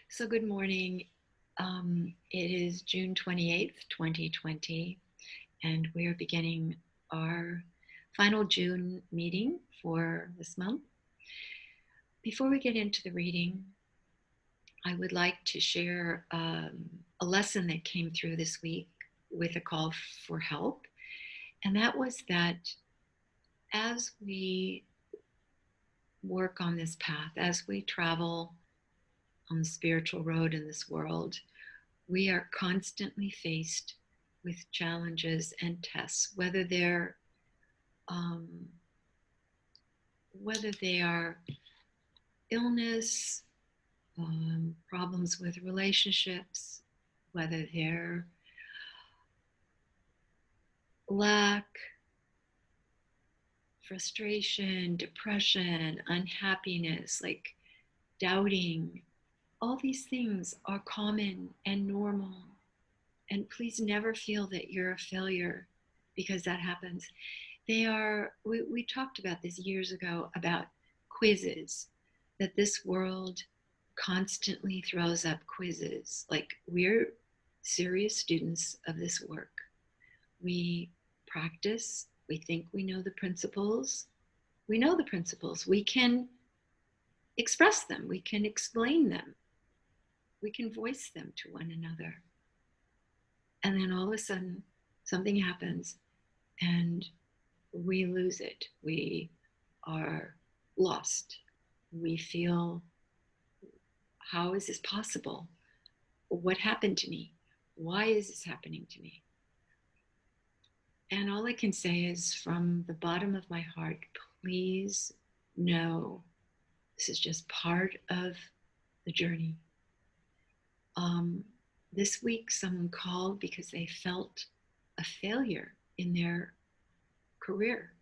So good morning. It is June 28th, 2020, and we are beginning our final June meeting for this month. Before we get into the reading, I would like to share a lesson that came through this week with a call for help. And that was that as we work on this path, as we travel on the spiritual road in this world, we are constantly faced with challenges and tests, um, whether they are illness, problems with relationships, whether they're lack, frustration, depression, unhappiness, like doubting. All these things are common and normal. And please never feel that you're a failure because that happens. We talked about this years ago about quizzes, that this world constantly throws up quizzes. Like, we're serious students of this work. We practice, we think we know the principles. We know the principles. We can express them, we can explain them, we can voice them to one another. And then all of a sudden, something happens and we lose it. We are lost. We feel, how is this possible? What happened to me? Why is this happening to me? And all I can say is, from the bottom of my heart, please know this is just part of the journey. This week, someone called because they felt a failure in their career.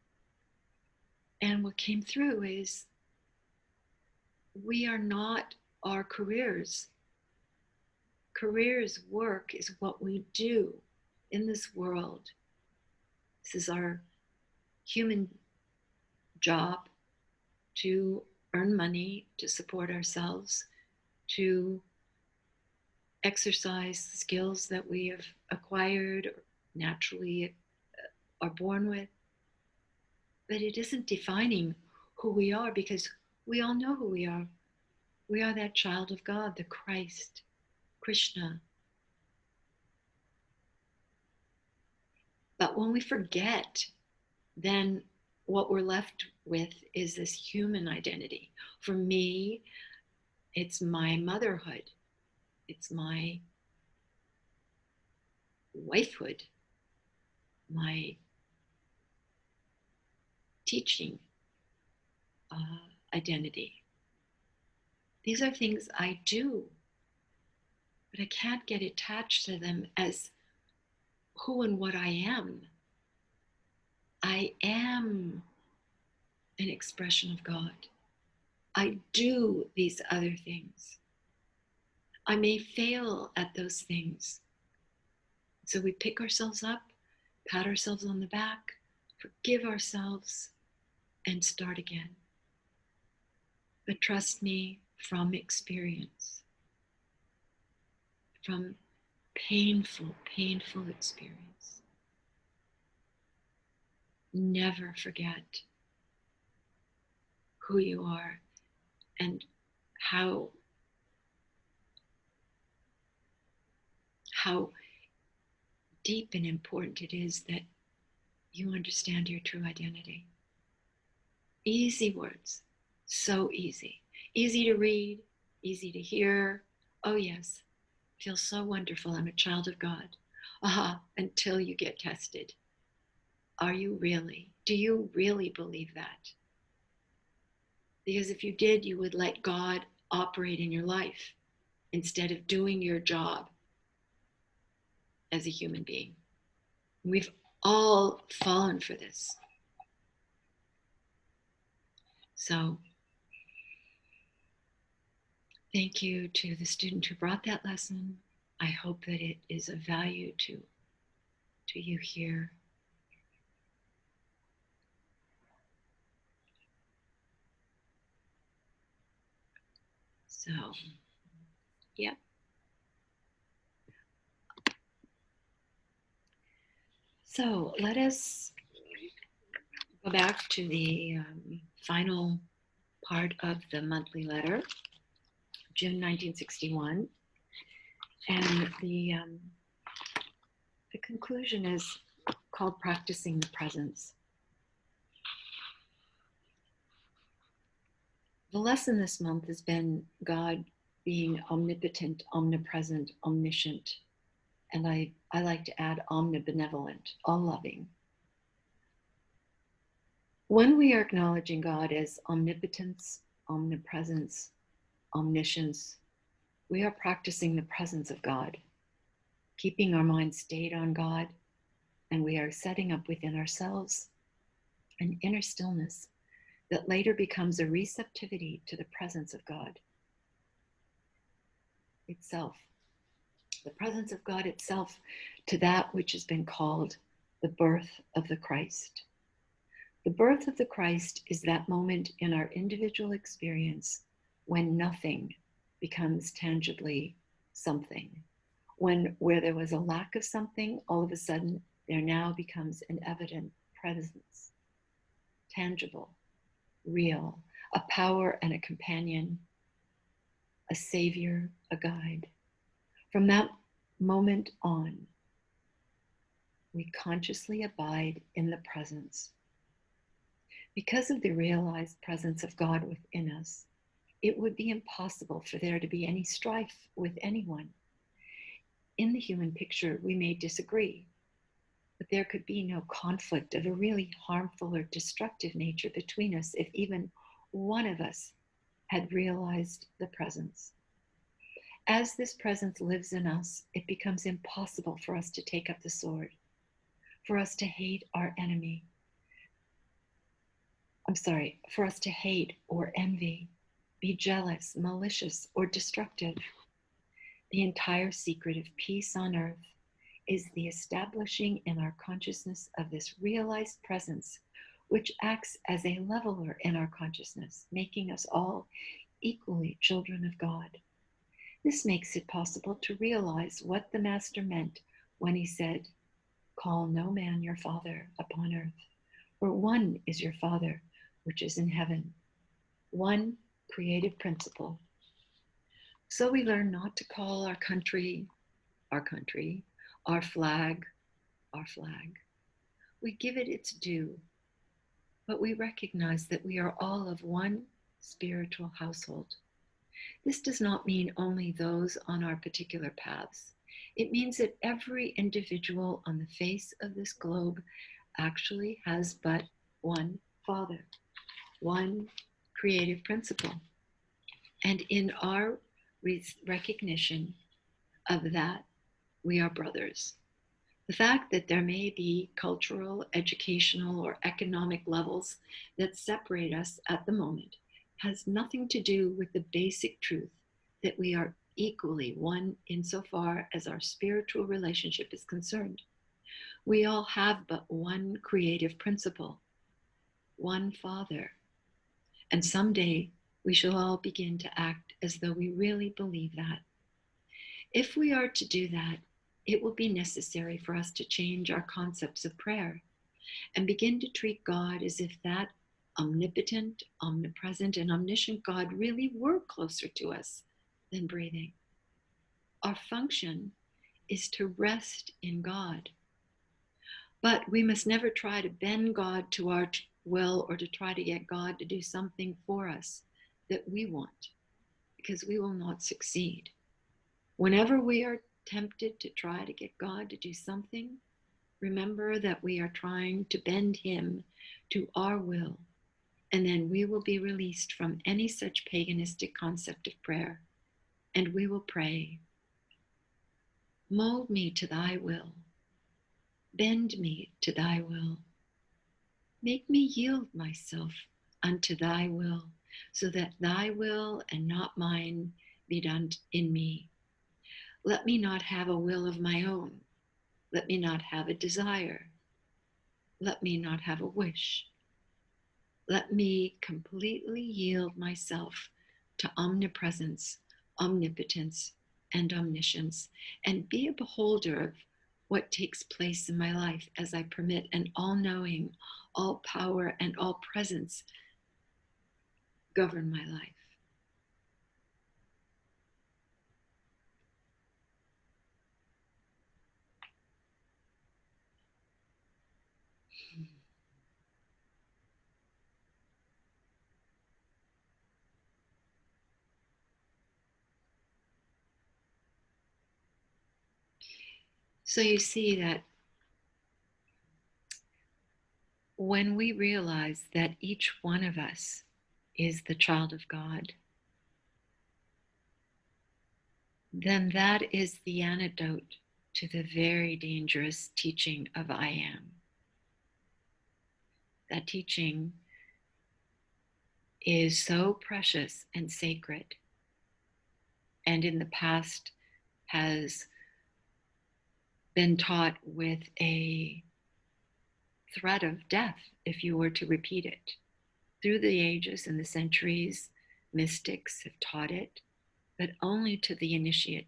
And what came through is, we are not our careers. Careers, work is what we do in this world. This is our human job to earn money, to support ourselves, to exercise the skills that we have acquired or naturally are born with. But it isn't defining who we are, because we all know who we are. We are that child of God, the Christ, Krishna. But when we forget, then what we're left with is this human identity. For me, it's my motherhood, it's my wifehood, my teaching identity. These are things I do, but I can't get attached to them as who and what I am. I am an expression of God. I do these other things. I may fail at those things. So we pick ourselves up, pat ourselves on the back, forgive ourselves, and start again. But trust me, from experience, from painful, painful experience, never forget who you are and how deep and important it is that you understand your true identity. Easy words, so easy. Easy to read, easy to hear. Oh yes, feels so wonderful. I'm a child of God. Until you get tested. Are you really? Do you really believe that? Because if you did, you would let God operate in your life instead of doing your job as a human being. We've all fallen for this. So thank you to the student who brought that lesson. I hope that it is of value to you here. So Yep. So let us go back to the final part of the monthly letter, June 1961. And the conclusion is called Practicing the Presence. The lesson this month has been God being omnipotent, omnipresent, omniscient, and I like to add omnibenevolent, all-loving. When we are acknowledging God as omnipotence, omnipresence, omniscience, we are practicing the presence of God, keeping our mind stayed on God, and we are setting up within ourselves an inner stillness that later becomes a receptivity to the presence of God itself, the presence of God itself, to that which has been called the birth of the Christ. The birth of the Christ is that moment in our individual experience when nothing becomes tangibly something. Where there was a lack of something, all of a sudden there now becomes an evident presence, tangible, real, a power and a companion, a savior, a guide. From that moment on, we consciously abide in the presence. Because of the realized presence of God within us, it would be impossible for there to be any strife with anyone. In the human picture, we may disagree, but there could be no conflict of a really harmful or destructive nature between us if even one of us had realized the presence. As this presence lives in us, it becomes impossible for us to take up the sword, for us to hate our enemy. For us to hate or envy, be jealous, malicious, or destructive. The entire secret of peace on earth is the establishing in our consciousness of this realized presence, which acts as a leveler in our consciousness, making us all equally children of God. This makes it possible to realize what the Master meant when he said, "Call no man your father upon earth, for one is your Father, which is in heaven." One creative principle. So we learn not to call our country, our flag, our flag. We give it its due, but we recognize that we are all of one spiritual household. This does not mean only those on our particular paths. It means that every individual on the face of this globe actually has but one Father, one creative principle. And in our recognition of that, we are brothers. The fact that there may be cultural, educational, or economic levels that separate us at the moment has nothing to do with the basic truth that we are equally one insofar as our spiritual relationship is concerned. We all have but one creative principle, one Father. And someday we shall all begin to act as though we really believe that. If we are to do that, it will be necessary for us to change our concepts of prayer and begin to treat God as if that omnipotent, omnipresent, and omniscient God really were closer to us than breathing. Our function is to rest in God. But we must never try to bend God to our will or to try to get God to do something for us that we want, because we will not succeed. Whenever we are tempted to try to get God to do something, remember that we are trying to bend him to our will, and then we will be released from any such paganistic concept of prayer, and we will pray, "Mold me to thy will. Bend me to thy will. Make me yield myself unto thy will, so that thy will and not mine be done in me. Let me not have a will of my own. Let me not have a desire. Let me not have a wish. Let me completely yield myself to omnipresence, omnipotence, and omniscience, and be a beholder of what takes place in my life as I permit an all-knowing, all power, and all presence govern my life. So you see that when we realize that each one of us is the child of God, then that is the antidote to the very dangerous teaching of I am. That teaching is so precious and sacred, and in the past has been taught with a threat of death if you were to repeat it. Through the ages and the centuries, mystics have taught it, but only to the initiate,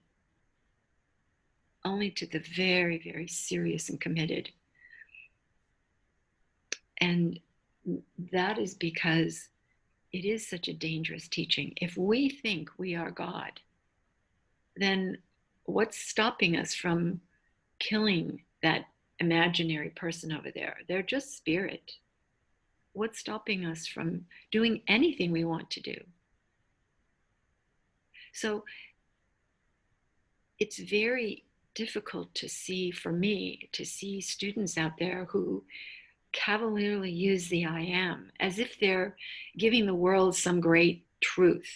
only to the very, very serious and committed. And that is because it is such a dangerous teaching. If we think we are God, then what's stopping us from killing that imaginary person over there? They're just spirit. What's stopping us from doing anything we want to do? So it's very difficult to see, for me, to see students out there who cavalierly use the I am as if they're giving the world some great truth.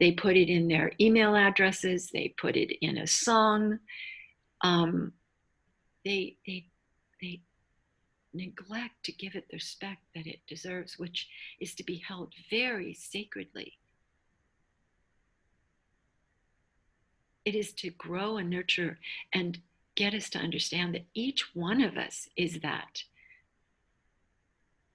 They put it in their email addresses, they put it in a song. They neglect to give it the respect that it deserves, which is to be held very sacredly. It is to grow and nurture and get us to understand that each one of us is that.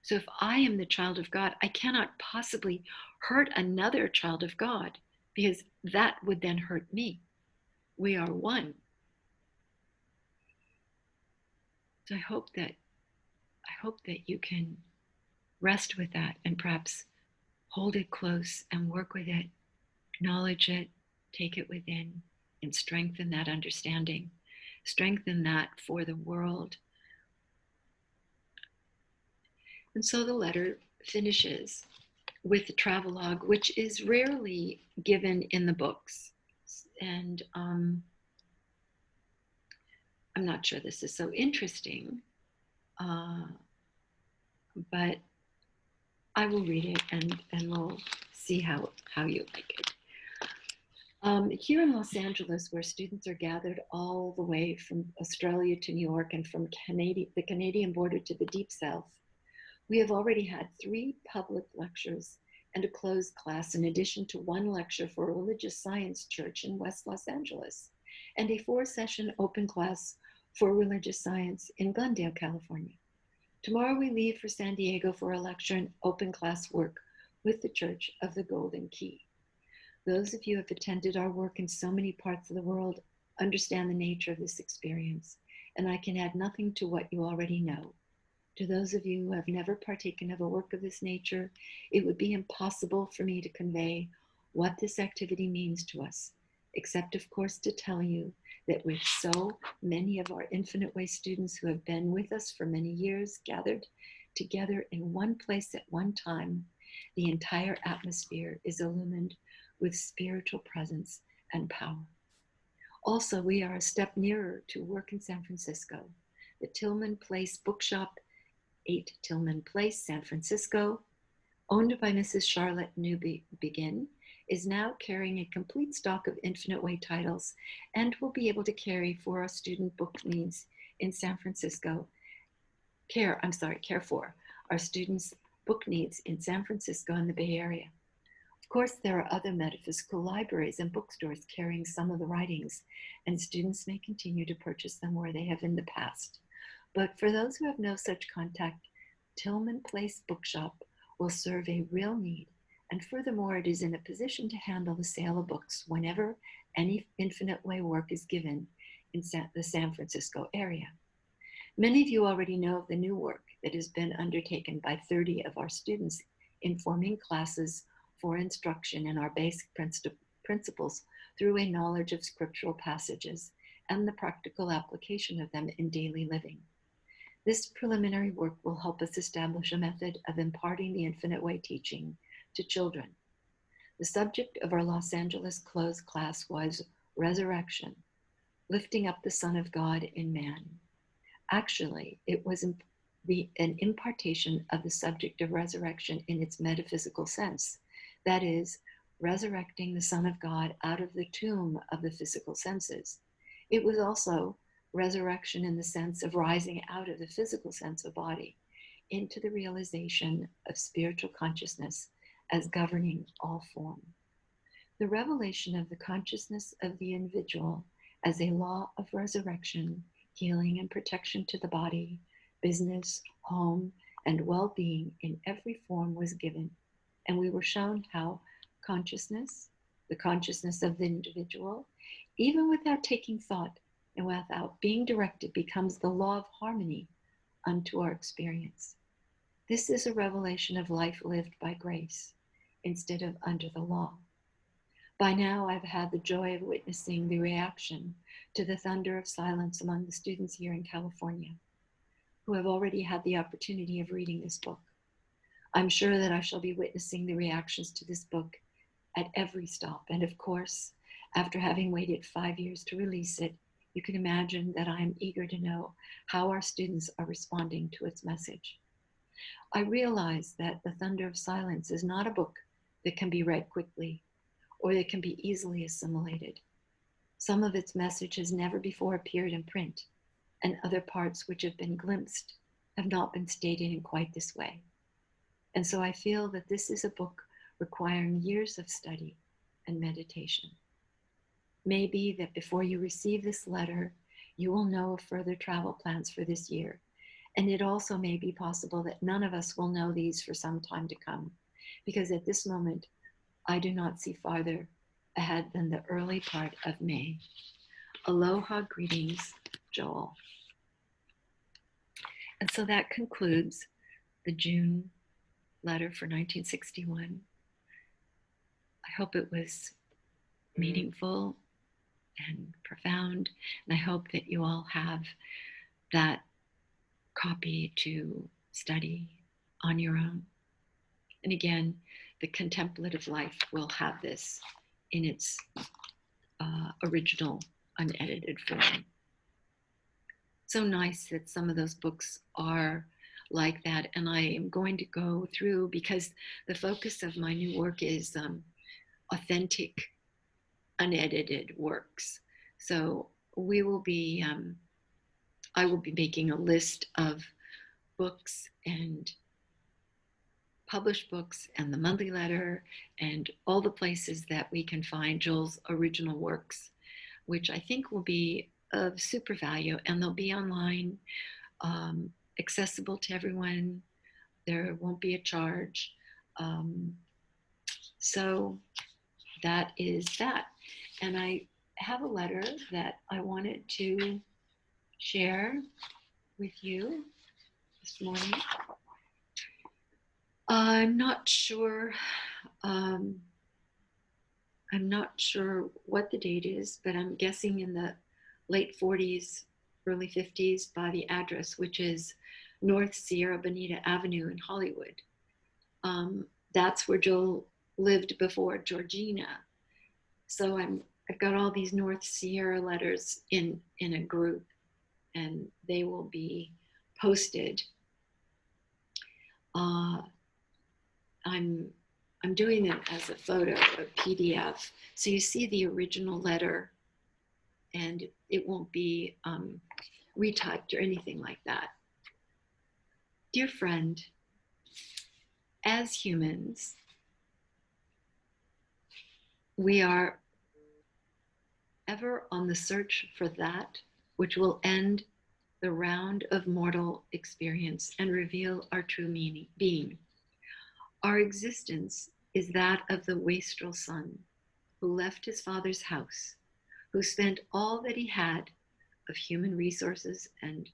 So if I am the child of God, I cannot possibly hurt another child of God, because that would then hurt me. We are one. So I hope that you can rest with that and perhaps hold it close and work with it, acknowledge it, take it within, and strengthen that understanding. Strengthen that for the world. And so the letter finishes with the travelogue, which is rarely given in the books. And I'm not sure this is so interesting, but I will read it and we'll see how you like it. Here in Los Angeles, where students are gathered all the way from Australia to New York and from the Canadian border to the Deep South, we have already had 3 public lectures and a closed class, in addition to 1 lecture for a religious science church in West Los Angeles, and a 4-session open class for religious science in Glendale, California. Tomorrow we leave for San Diego for a lecture and open class work with the Church of the Golden Key. Those of you who have attended our work in so many parts of the world understand the nature of this experience, and I can add nothing to what you already know. To those of you who have never partaken of a work of this nature, it would be impossible for me to convey what this activity means to us, except, of course, to tell you that with so many of our Infinite Way students who have been with us for many years, gathered together in one place at one time, the entire atmosphere is illumined with spiritual presence and power. Also, we are a step nearer to work in San Francisco. The Tillman Place Bookshop, 8 Tillman Place, San Francisco, owned by Mrs. Charlotte Newbegin, is now carrying a complete stock of Infinite Way titles and will be able to carry for our student book needs in San Francisco. Care for our students' book needs in San Francisco and the Bay Area. Of course, there are other metaphysical libraries and bookstores carrying some of the writings, and students may continue to purchase them where they have in the past. But for those who have no such contact, Tillman Place Bookshop will serve a real need, and furthermore, it is in a position to handle the sale of books whenever any Infinite Way work is given in the San Francisco area. Many of you already know of the new work that has been undertaken by 30 of our students in forming classes for instruction in our basic principles through a knowledge of scriptural passages and the practical application of them in daily living. This preliminary work will help us establish a method of imparting the Infinite Way teaching to children. The subject of our Los Angeles closed class was resurrection, lifting up the Son of God in man. Actually, it was an impartation of the subject of resurrection in its metaphysical sense. That is, resurrecting the Son of God out of the tomb of the physical senses. It was also resurrection in the sense of rising out of the physical sense of body into the realization of spiritual consciousness as governing all form. The revelation of the consciousness of the individual as a law of resurrection, healing, and protection to the body, business, home, and well-being in every form was given, and we were shown how consciousness, the consciousness of the individual, even without taking thought and without being directed, becomes the law of harmony unto our experience. This is a revelation of life lived by grace instead of under the law. By now, I've had the joy of witnessing the reaction to the thunder of silence among the students here in California, who have already had the opportunity of reading this book. I'm sure that I shall be witnessing the reactions to this book at every stop. And of course, after having waited 5 years to release it, you can imagine that I am eager to know how our students are responding to its message. I realize that The Thunder of Silence is not a book that can be read quickly or that can be easily assimilated. Some of its message has never before appeared in print, and other parts which have been glimpsed have not been stated in quite this way. And so I feel that this is a book requiring years of study and meditation. Maybe that before you receive this letter, you will know of further travel plans for this year. And it also may be possible that none of us will know these for some time to come, because at this moment, I do not see farther ahead than the early part of May. Aloha, greetings, Joel. And so that concludes the June letter for 1961. I hope it was meaningful and profound, and I hope that you all have that copy to study on your own. And again, the contemplative life will have this in its original unedited form. So nice that some of those books are like that, and I am going to go through, because the focus of my new work is authentic unedited works. So we will be I will be making a list of books and published books and the monthly letter and all the places that we can find Joel's original works, which I think will be of super value, and they'll be online, accessible to everyone. There won't be a charge. So that is that. And I have a letter that I wanted to share with you this morning. I'm not sure what the date is, but I'm guessing in the late 40s, early 50s by the address, which is North Sierra Bonita Avenue in Hollywood. That's where Joel lived before Georgina. So I've got all these North Sierra letters in a group, and they will be posted. I'm doing it as a photo, a PDF. So you see the original letter, and it won't be retyped or anything like that. Dear friend, as humans, we are ever on the search for that which will end the round of mortal experience and reveal our true being. Our existence is that of the wastrel son who left his father's house who spent all that he had of human resources and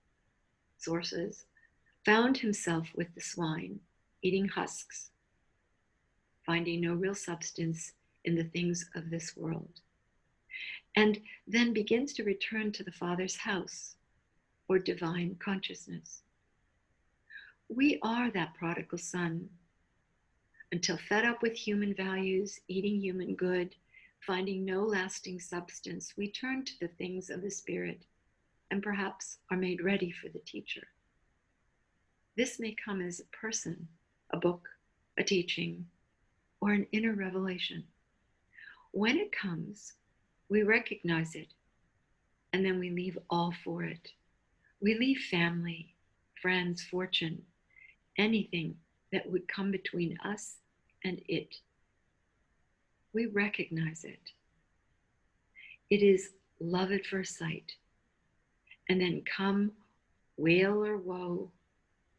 sources, found himself with the swine, eating husks, finding no real substance in the things of this world, and then begins to return to the Father's house or divine consciousness. We are that prodigal son. Until fed up with human values, eating human good, finding no lasting substance, we turn to the things of the Spirit and perhaps are made ready for the teacher. This may come as a person, a book, a teaching, or an inner revelation. When it comes, we recognize it, and then we leave all for it. We leave family, friends, fortune, anything that would come between us and it. We recognize it. It is love at first sight. And then come wail or woe,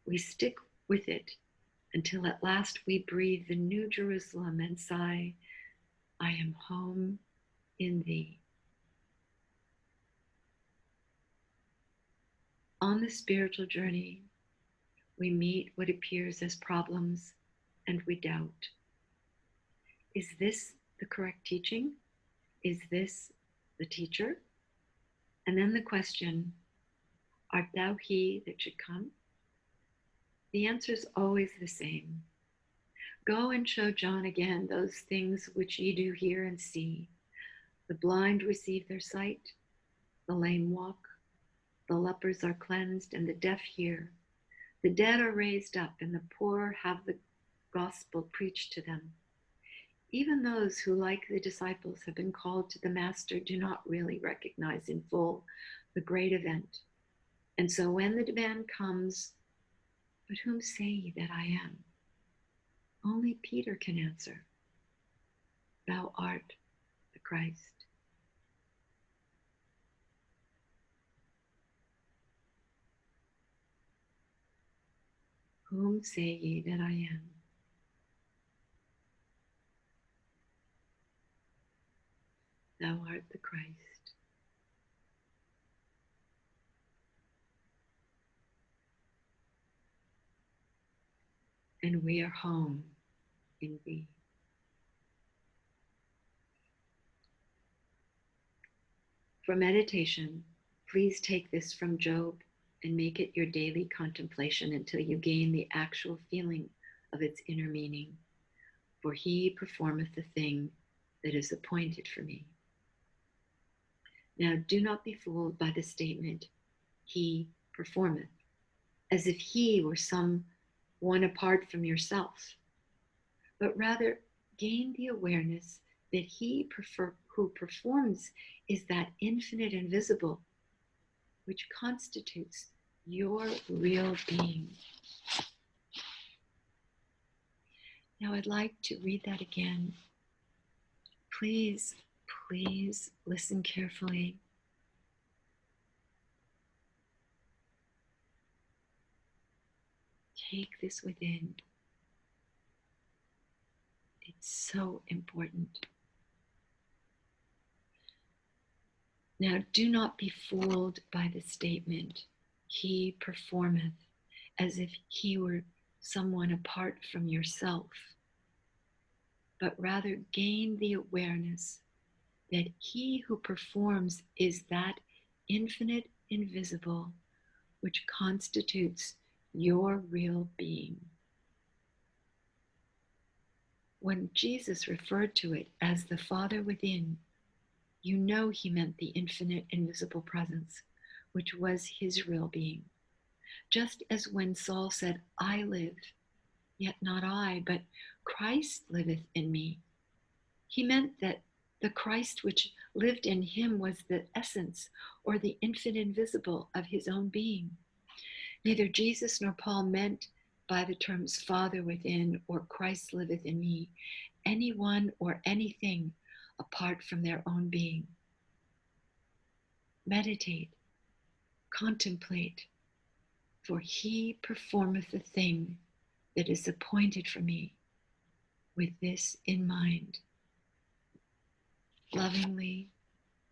we stick with it until at last we breathe the new Jerusalem and sigh, I am home in thee. On the spiritual journey, we meet what appears as problems and we doubt. Is this the correct teaching? Is this the teacher? And then the question, art thou he that should come? The answer is always the same. Go and show John again those things which ye do hear and see. The blind receive their sight, the lame walk, the lepers are cleansed, and the deaf hear. The dead are raised up, and the poor have the gospel preached to them. Even those who, like the disciples, have been called to the Master do not really recognize in full the great event. And so when the demand comes, but whom say ye that I am? Only Peter can answer, thou art the Christ. Whom say ye that I am? Thou art the Christ. And we are home in thee. For meditation, please take this from Job and make it your daily contemplation until you gain the actual feeling of its inner meaning. For he performeth the thing that is appointed for me. Now do not be fooled by the statement, he performeth, as if he were some one apart from yourself, but rather gain the awareness that he who performs is that infinite invisible, which constitutes your real being. Now I'd like to read that again. Please, please listen carefully. Take this within. It's so important. Now, do not be fooled by the statement, he performeth, as if he were someone apart from yourself, but rather gain the awareness that he who performs is that infinite invisible which constitutes your real being. When Jesus referred to it as the Father within, you know he meant the infinite invisible presence, which was his real being. Just as when Saul said, I live, yet not I, but Christ liveth in me. He meant that the Christ which lived in him was the essence or the infinite invisible of his own being. Neither Jesus nor Paul meant by the terms Father within or Christ liveth in me anyone or anything apart from their own being. Meditate, contemplate, for he performeth the thing that is appointed for me, with this in mind. Lovingly,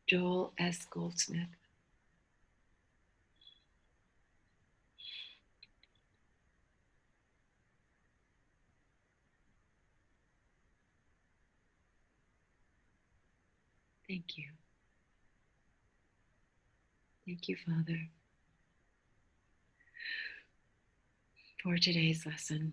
Joel S. Goldsmith. Thank you. Thank you, Father, for today's lesson.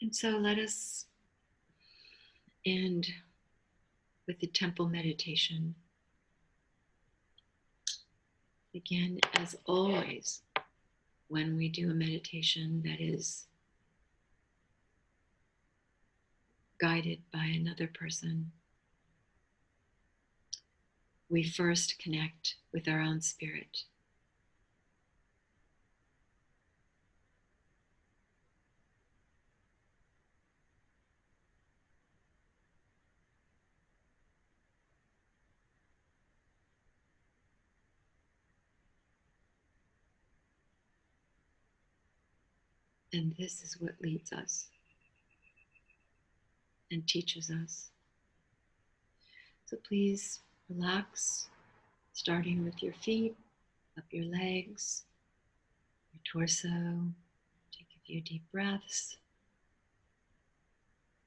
And so let us end with the temple meditation. Again, as always, when we do a meditation that is guided by another person, we first connect with our own spirit. And this is what leads us and teaches us. So please relax, starting with your feet, up your legs, your torso. Take a few deep breaths.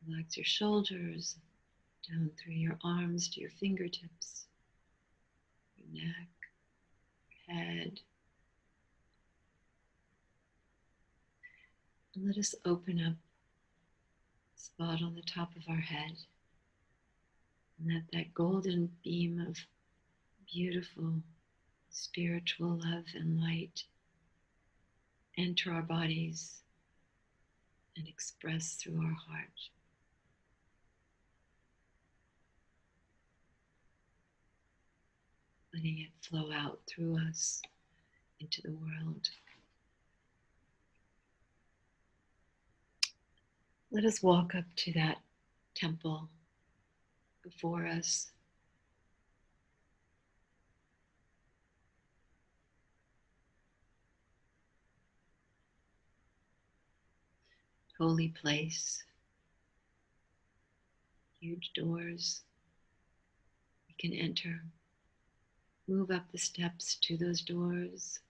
Relax your shoulders, down through your arms to your fingertips, your neck, your head. And let us open up a spot on the top of our head. And let that golden beam of beautiful spiritual love and light enter our bodies and express through our heart. Letting it flow out through us into the world. Let us walk up to that temple before us. Holy place. Huge doors. We can enter. Move up the steps to those doors.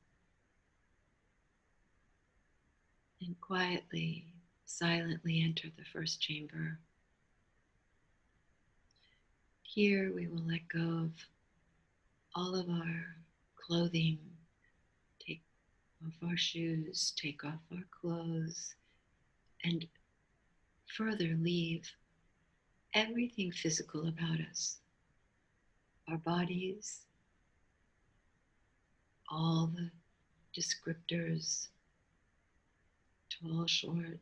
And quietly, silently enter the first chamber. Here we will let go of all of our clothing, take off our shoes, take off our clothes, and further leave everything physical about us, our bodies, all the descriptors, tall, short,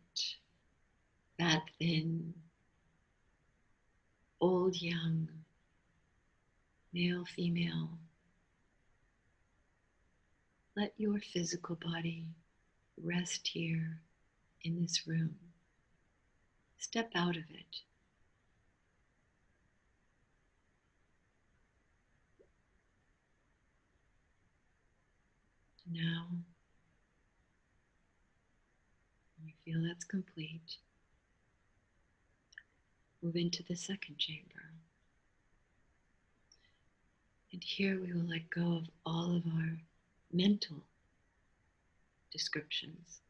fat, thin, old, young, male, female. Let your physical body rest here in this room. Step out of it. Now, when you feel that's complete, move into the second chamber. And here we will let go of all of our mental descriptions,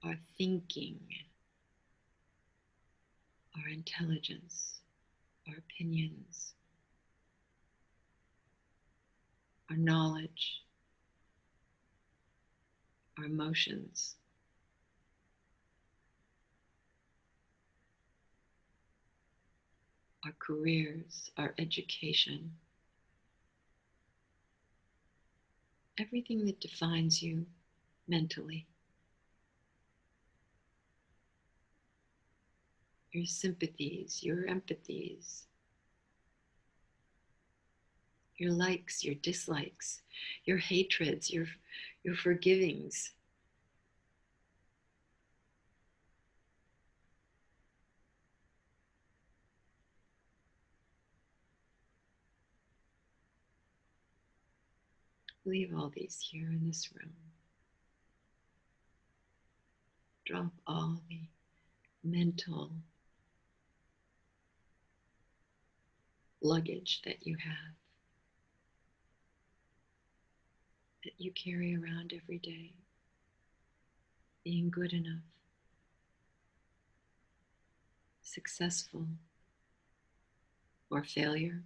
our thinking, our intelligence, our opinions, our knowledge, our emotions. Our careers, our education, everything that defines you mentally. Your sympathies, your empathies, your likes, your dislikes, your hatreds, your forgivings. Leave all these here in this room. Drop all the mental luggage that you have, that you carry around every day. Being good enough, successful, or failure,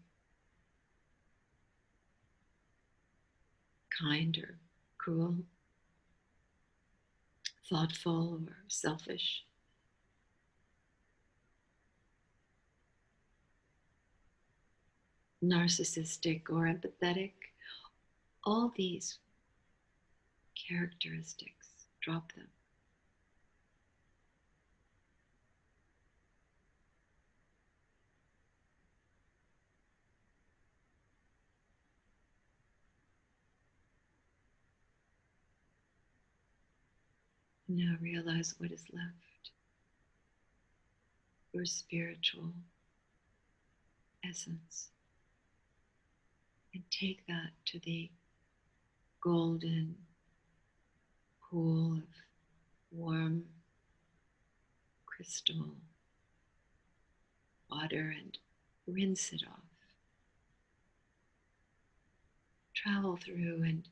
kind or cruel, thoughtful or selfish. Narcissistic or empathetic, all these characteristics, drop them. Now realize what is left, your spiritual essence, and take that to the golden pool of warm crystal water and rinse it off. Travel through and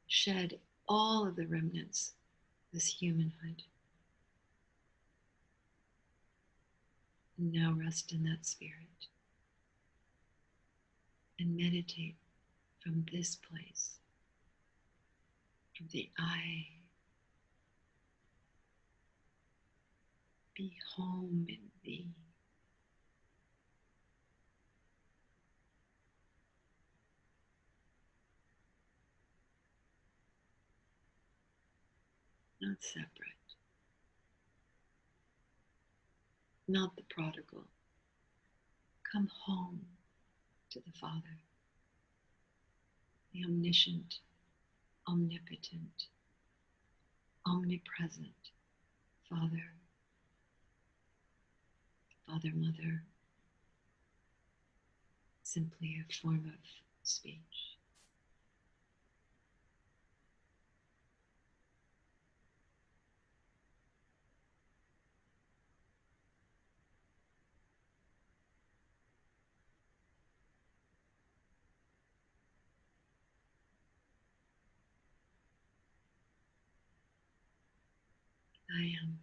shed all of the remnants of this humanhood. And now rest in that spirit and meditate from this place, from the I. Be home in thee. Not separate, not the prodigal. Come home to the Father, the omniscient, omnipotent, omnipresent Father, Father, Mother, simply a form of speech. I am